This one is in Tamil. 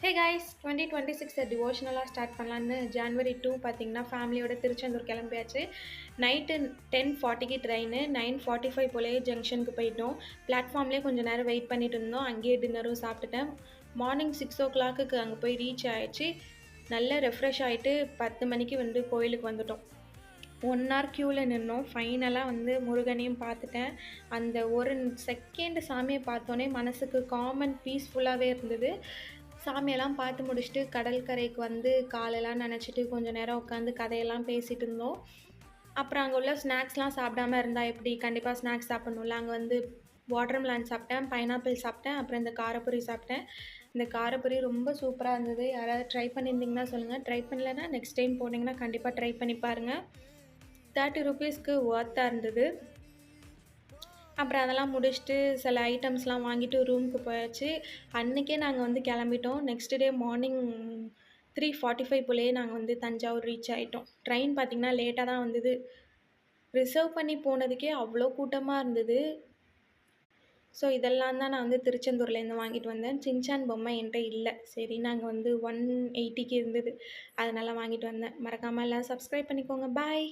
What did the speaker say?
ஹே கைஸ் 2026 டிவோஷனலாக ஸ்டார்ட் பண்ணலான்னு ஜான்வரி 2 பார்த்தீங்கன்னா ஃபேமிலியோட திருச்செந்தூர் கிளம்பியாச்சு. நைட்டு 10:40க்கு ட்ரெயின், 9:45 போலயே ஜங்ஷனுக்கு போயிட்டோம். பிளாட்ஃபார்ம்லேயே கொஞ்சம் நேரம் வெயிட் பண்ணிட்டு இருந்தோம். அங்கேயே டின்னரும் சாப்பிட்டுட்டேன். மார்னிங் 6 o'clock அங்கே போய் ரீச் ஆயிடுச்சு. நல்லா ரெஃப்ரெஷ் ஆகிட்டு 10 மணிக்கு கோயிலுக்கு வந்துட்டோம். 1 hour க்யூவில் நின்னோம். ஃபைனலாக முருகனையும் பார்த்துட்டேன். அந்த ஒரு செகண்ட் சாமியை பார்த்தோன்னே மனசுக்கு காமன் பீஸ்ஃபுல்லாகவே இருந்தது. சாமியெல்லாம் பார்த்து முடிச்சுட்டு கடற்கரைக்கு காலெல்லாம் நனைச்சிட்டு கொஞ்சம் நேரம் உட்காந்து கதையெல்லாம் பேசிகிட்டு இருந்தோம். அப்புறம் அங்கே உள்ள ஸ்நாக்ஸ்லாம் சாப்பிடாம இருந்தால் எப்படி, கண்டிப்பாக ஸ்நாக்ஸ் சாப்பிட்ணும்ல. அங்கே வாட்டர்மெலன் சாப்பிட்டேன், பைனாப்பிள் சாப்பிட்டேன், அப்புறம் இந்த காரப்பொரி சாப்பிட்டேன். இந்த காரப்பொரி ரொம்ப சூப்பராக இருந்தது. யாராவது ட்ரை பண்ணியிருந்தீங்கன்னா சொல்லுங்கள். ட்ரை பண்ணலைன்னா நெக்ஸ்ட் டைம் போனீங்கன்னா கண்டிப்பாக ட்ரை பண்ணி பாருங்கள். 30 rupeesக்கு ஒர்த்தாக இருந்தது. அப்புறம் அதெல்லாம் முடிச்சுட்டு சில ஐட்டம்ஸ்லாம் வாங்கிட்டு ரூமுக்கு போயாச்சு. அன்றைக்கே நாங்கள் கிளம்பிட்டோம். நெக்ஸ்ட் டே மார்னிங் 3:45 போலயே நாங்கள் தஞ்சாவூர் ரீச் ஆகிட்டோம். ட்ரெயின் பார்த்திங்கன்னா லேட்டாக தான் வந்தது. ரிசர்வ் பண்ணி போனதுக்கே அவ்வளோ கூட்டமாக இருந்தது. ஸோ இதெல்லாம் தான் நான் திருச்செந்தூர்லேருந்து வாங்கிட்டு வந்தேன். சின்சான் பொம்மை என்கிட்ட இல்லை. சரி நாங்கள் 180க்கு இருந்தது. அதனால் வாங்கிட்டு வந்தேன். மறக்காமல் எல்லாம் சப்ஸ்கிரைப் பண்ணிக்கோங்க. பாய்.